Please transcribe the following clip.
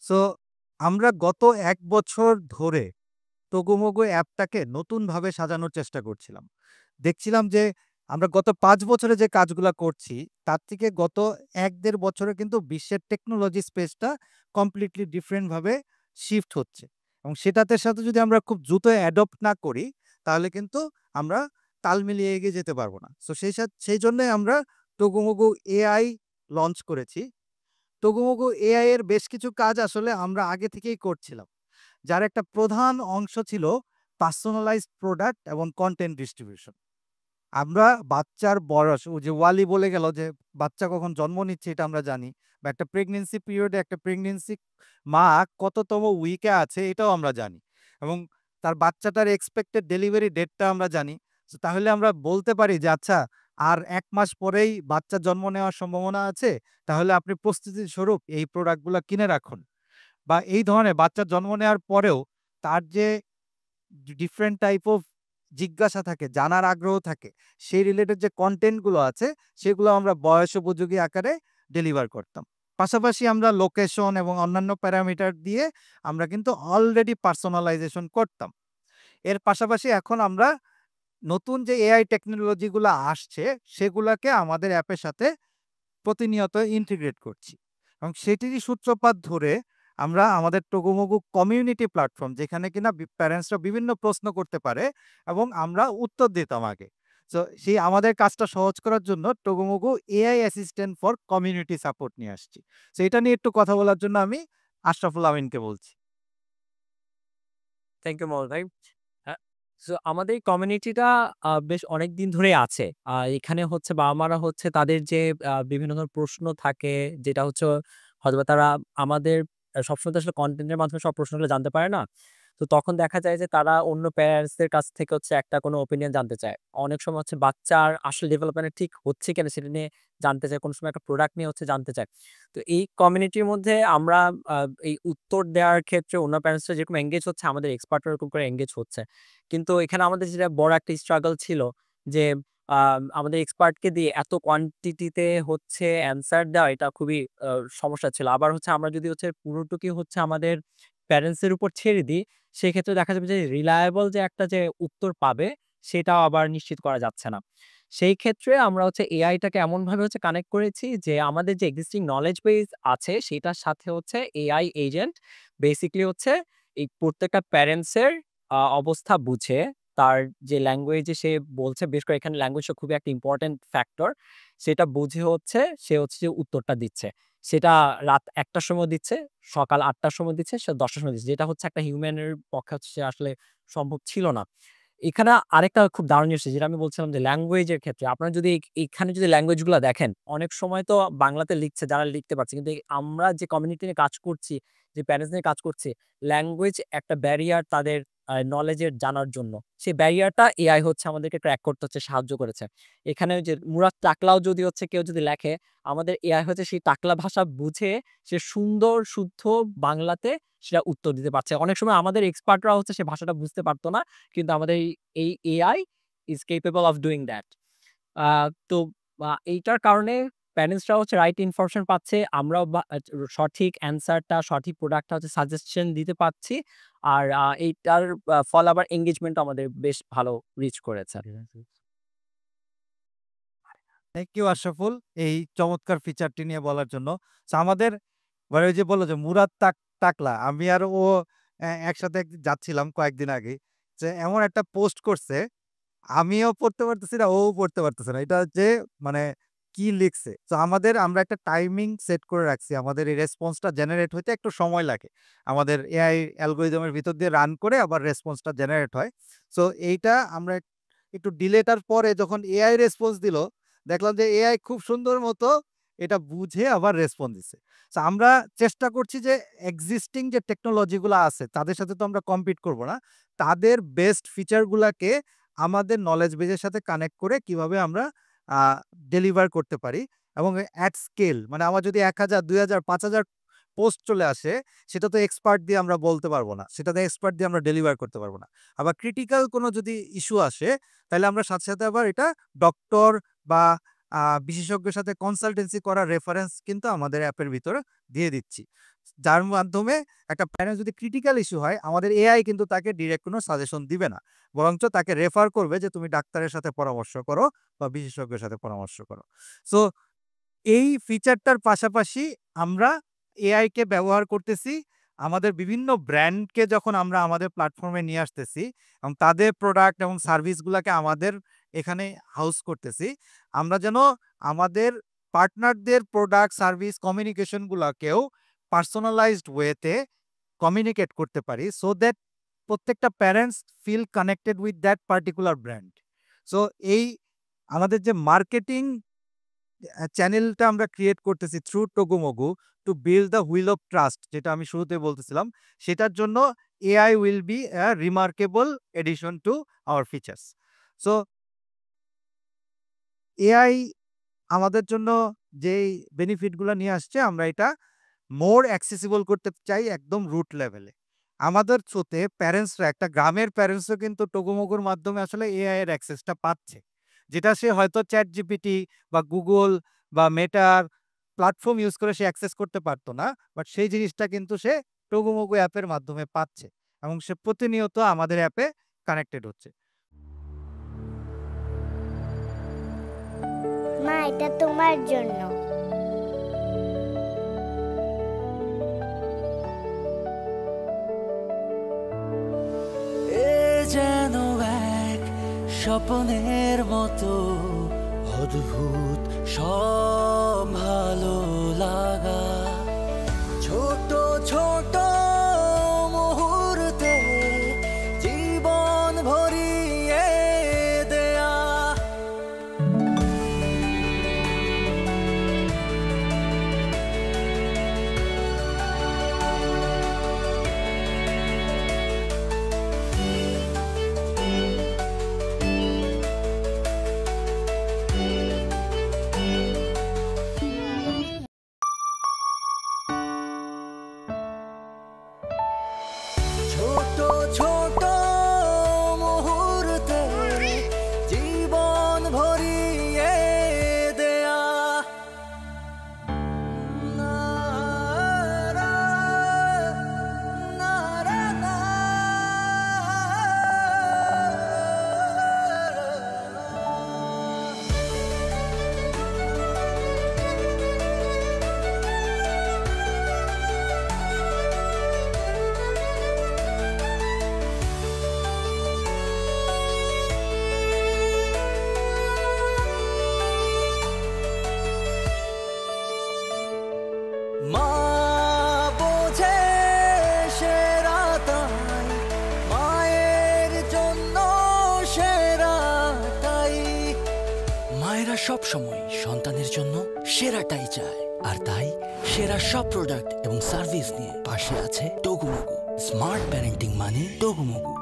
So আমরা গত ১ বছর ধরে তগুমগু অ্যাপটাকে নতুনভাবে সাজানোর চেষ্টা করছিলাম। দেখছিলাম যে আমরা গত ৫ বছরে যে কাজগুলা করছি, তার থেকে গত ১-১.৫ বছরে কিন্তু বিশ্বের টেকনোলজি স্পেসটা কমপ্লিটলি ডিফারেন্ট ভাবে শিফট হচ্ছে। এবং সেটাতে সাথে যদি আমরা খুব দ্রুত অ্যাডপ্ট না করি, তাহলে কিন্তু আমরা তাল মিলিয়ে এগিয়ে যেতে পারব না। সো সেইজন্যই আমরা তগুমগু এআই লঞ্চ করেছি। তগুমগু এআই এর বেশ কিছু কাজ আসলে আমরা আগে থেকেই করছিলাম। যার একটা প্রধান অংশ ছিল পার্সোনালাইজড প্রোডাক্ট এবং কনটেন্ট ডিস্ট্রিবিউশন। আমরা বাচ্চার বয়স, ওই যে ওয়ালি বলে গেল যে বাচ্চা কখন জন্ম নিচ্ছে এটা আমরা জানি, বা একটা প্রেগন্যান্সি পিরিয়ডে একটা প্রেগন্যান্সি মা কততম উইকে আছে এটাও আমরা জানি, এবং তার বাচ্চাটার এক্সপেক্টেড ডেলিভারি ডেটটা আমরা জানি। তো তাহলে আমরা বলতে পারি যে আচ্ছা, আর ১ মাস পরেই বাচ্চার জন্ম নেওয়ার সম্ভাবনা আছে, তাহলে আপনি প্রস্তুতি স্বরূপ এই প্রোডাক্টগুলা কিনে রাখুন। বা এই ধরনের বাচ্চার জন্ম নেওয়ার পরেও তার যে ডিফারেন্ট টাইপ অফ জিজ্ঞাসা থাকে, জানার আগ্রহ থাকে, সেই রিলেটেড যে কনটেন্ট গুলো আছে সেগুলো আমরা বয়স উপযোগী আকারে ডেলিভার করতাম। পাশাপাশি আমরা লোকেশন এবং অন্যান্য প্যারামিটার দিয়ে আমরা কিন্তু অলরেডি পার্সোনালাইজেশন করতাম। এর পাশাপাশি এখন আমরা নতুন যে এআই টেকনোলজি গুলা আসছে সেগুলাকে আমাদের অ্যাপের সাথে প্রতিনিয়ত ইন্টিগ্রেট করছি, এবং সেটিরই সূত্রপাত ধরে আমরা আমাদের টুগুমুগু কমিউনিটি প্ল্যাটফর্ম, যেখানে কিনা প্যারেন্টসরা বিভিন্ন প্রশ্ন করতে পারে এবং আমরা উত্তর দিতাম আগে। তো সেই আমাদের কাজটা সহজ করার জন্য Togumogu AI assistant for community support নিয়ে আসছি। তো এটা নিয়ে একটু কথা বলার জন্য আমি আশরাফুল আমিনকে বলছি। থ্যাংক ইউ মহল ভাই। সো আমাদের এই কমিউনিটিটা বেশ অনেকদিন ধরেই আছে। এখানে হচ্ছে বাবা-মারা হচ্ছে তাদের যে বিভিন্ন ধরনের প্রশ্ন থাকে, যেটা হচ্ছে হয়তোবা তারা আমাদের সবসময় তো আসলে কনটেন্টের মাধ্যমে সব প্রশ্নগুলো জানতে পারে না। তো তখন দেখা যায় যে তারা অন্য প্যারেন্টসদের কাছ থেকে হচ্ছে একটা কোনো ওপিনিয়ন জানতে চায়। অনেক সময় হচ্ছে বাচ্চার আসলে ডেভেলপমেন্ট ঠিক হচ্ছে কিনা সেটা নিয়ে জানতে চায়। কোনো সময় একটা প্রোডাক্ট নিয়ে হচ্ছে জানতে চায়। তো এই কমিউনিটির মধ্যে আমরা আ এই উত্তর দেওয়ার ক্ষেত্রে অন্য প্যারেন্টসরা যেরকম এনগেজ হচ্ছে, আমাদের এক্সপার্টরা ওরকম করে এনগেজ হচ্ছে। কিন্তু এখানে আমাদের যেটা বড় একটা স্ট্রাগল ছিল যে, আমাদের এক্সপার্টকে দিয়ে এত কোয়ান্টিটিতে হচ্ছে অ্যান্সার দেওয়া, এটা খুবই সমস্যা ছিল। আবার হচ্ছে আমরা যদি হচ্ছে পুরোটুকুই হচ্ছে আমাদের প্যারেন্টস এর উপর ছেড়ে দিই, সেক্ষেত্রে দেখা যাবে যে রিলায়েবল যে একটা যে উত্তর পাবে, সেটাও আবার নিশ্চিত করা যাচ্ছে না। সেই ক্ষেত্রে আমরা হচ্ছে এআইটাকে এমনভাবে হচ্ছে কানেক্ট করেছি যে, আমাদের যে এক্সিস্টিং নলেজ বেস আছে, সেটার সাথে হচ্ছে এআই এজেন্ট বেসিক্যালি হচ্ছে এই প্রত্যেকটা প্যারেন্টস এর অবস্থা বুঝে, তার যে ল্যাঙ্গুয়েজে সে বলছে, বিশেষ করে এখানে ল্যাঙ্গুয়েজটা খুবই একটা ইম্পোর্টেন্ট ফ্যাক্টর। সেটা বুঝে হচ্ছে সে হচ্ছে যে উত্তরটা দিচ্ছে। সেটা রাত ১ টার সময় দিচ্ছে, সকাল ৮ টার সময় দিচ্ছে, সে ১০ টার সময় দিচ্ছে। যেটা হচ্ছে একটা হিউম্যানের পক্ষে হচ্ছে আসলে সম্ভব ছিল না। এখানে আরেকটা খুব দারুণ জিনিস যেটা আমি বলছিলাম যে ল্যাঙ্গুয়েজের ক্ষেত্রে আপনারা যদি এখানে যদি ল্যাঙ্গুয়েজ গুলা দেখেন, অনেক সময় তো বাংলাতে লিখছে যারা লিখতে পারছে। কিন্তু আমরা যে কমিউনিটি নিয়ে কাজ করছি, যে প্যারেন্টস নিয়ে কাজ করছি, ল্যাঙ্গুয়েজ একটা ব্যারিয়ার তাদের নলেজ এর জানার জন্য। সেই ব্যারিয়ারটা এআই হচ্ছে আমাদেরকে ক্র্যাক করতে হচ্ছে সাহায্য করেছে। এখানে যে মুরাদ টাকলাও যদি হচ্ছে কেউ যদি লেখে, আমাদের এআই হচ্ছে সেই টাকলা ভাষা বুঝে সে সুন্দর শুদ্ধ বাংলাতে সেটা উত্তর দিতে পারছে। অনেক সময় আমাদের এক্সপার্টরা হচ্ছে সে ভাষাটা বুঝতে পারত না। কিন্তু আমাদের এই AI is capable of doing that. Uh তো এইটার কারণে প্যারেন্টসরা হচ্ছে রাইট ইনফরমেশন পাচ্ছে। আমরাও বা সঠিক অ্যান্সারটা, সঠিক প্রোডাক্টটা হচ্ছে সাজেশন দিতে পারছি। আর এইটার ফলে আবার এনগেজমেন্টও আমাদের বেশ ভালো রিচ করেছে। থ্যাংক ইউ আশরাফুল এই চমৎকার ফিচারটি নিয়ে বলার জন্য। সো আমাদের মানে ওই যে বলল যে মুরাদ টাকলা, আমি আর ও একসাথে একদিন যাচ্ছিলাম কয়েকদিন আগেই। যে এমন একটা পোস্ট করছে, আমিও পড়তে পারতেছি না, ও পড়তে পারতেছে না। এটা হচ্ছে মানে কি লিখছে? তো আমরা একটা টাইমিং সেট করে রাখছি। আমাদের এই রেসপন্সটা জেনারেট হইতে একটু সময় লাগে। আমাদের এআই অ্যালগরিদমের ভিতর দিয়ে রান করে আবার রেসপন্সটা জেনারেট হয়। সো এইটা আমরা একটু ডিলেটার পরে যখন এআই রেসপন্স দিল, দেখলাম যে এআই খুব সুন্দর মতো এটা বুঝে আবার রেসপন্স দিছে। সো আমরা চেষ্টা করছি যে এক্সিস্টিং যে টেকনোলজি গুলা আছে তাদের সাথে তো আমরা কম্পিট করব না। তাদের বেস্ট ফিচার গুলাকে আমাদের নলেজ বেজের সাথে কানেক্ট করে কিভাবে আমরা আ ডেলিভার করতে পারি, এবং এট স্কেল মানে আমার যদি ১,০০০, ২,০০০, ৫,০০০ পোস্ট চলে আসে, সেটা তো এক্সপার্ট দিয়ে আমরা বলতে পারব না। সেটাতে এক্সপার্ট দিয়ে আমরা ডেলিভার করতে পারব না। আবার ক্রিটিক্যাল কোনো যদি ইস্যু আসে, তাহলে আমরা সাথে আবার এটা ডক্টর বা বিশেষজ্ঞের সাথে কনসালটেন্সি করার রেফারেন্স কিন্তু আমাদের অ্যাপের ভিতরে দিয়ে দিচ্ছি। যার মাধ্যমে একটা প্যারেন্টস যদি ক্রিটিক্যাল ইস্যু হয়, আমাদের এআই কিন্তু তাকে ডিরেক্ট কোনো সাজেশন দিবে না। বরঞ্চ তাকে রেফার করবে যে তুমি ডাক্তারের সাথে পরামর্শ করো বা বিশেষজ্ঞের সাথে পরামর্শ করো। সো এই ফিচারটার পাশাপাশি আমরা এআইকে ব্যবহার করতেছি আমাদের বিভিন্ন ব্র্যান্ডকে যখন আমরা আমাদের প্ল্যাটফর্মে নিয়ে আসতেছি এবং তাদের প্রোডাক্ট এবং সার্ভিসগুলাকে আমাদের এখানে হাউস করতেছি। আমরা যেন আমাদের পার্টনারদের প্রোডাক্ট, সার্ভিস, কমিউনিকেশনগুলাকেও পার্সোনালাইজড ওয়েতে কমিউনিকেট করতে পারি সো দ্যাট প্রত্যেকটা parents feel connected with that particular brand. So এই আমাদের যে মার্কেটিং চ্যানেলটা আমরা ক্রিয়েট করতেছি through Togumogu to build the wheel of trust, যেটা আমি শুরুতে বলতেছিলাম, সেটার জন্য AI will be a remarkable addition to our features. So AI আমাদের জন্য যেই বেনিফিটগুলো নিয়ে আসছে আমরা এটা মোর অ্যাক্সেসিবল করতে চাই একদম রুট লেভেলে। আমাদের থ্রুতে প্যারেন্টসরা, একটা গ্রামের প্যারেন্টসও কিন্তু টগোমগোর মাধ্যমে আসলে এআই এর অ্যাক্সেসটা পাচ্ছে। যেটা সে হয়তো চ্যাটজিপিটি বা গুগল বা মেটার প্ল্যাটফর্ম ইউজ করে সে অ্যাক্সেস করতে পারত না। বাট সেই জিনিসটা কিন্তু সে টগোমগো অ্যাপের মাধ্যমে পাচ্ছে এবং সে প্রতিনিয়ত আমাদের অ্যাপে কানেক্টেড হচ্ছে। মা, এটা তোমার জন্য। এ যেন এক স্বপ্নের মতো অদ্ভুত সব ভালো লাগা, ছোট ছোট মুহূর্তে জীবন ভরিয়ে দেয়া। ছোট ছোট মুহূর্তে জীবন ভরিয়ে দেয়া। না রা, না রা না। মা বোঝে সেরা তাই, মায়ের জন্য সেরাটাই। মায়েরা সব সময় সন্তানের জন্য সেরাটাই চায়, আর তাই সেরা সব প্রোডাক্ট এবং সার্ভিস নিয়ে পাশে আছে টগোমগো। স্মার্ট প্যারেন্টিং মানে টগোমগো।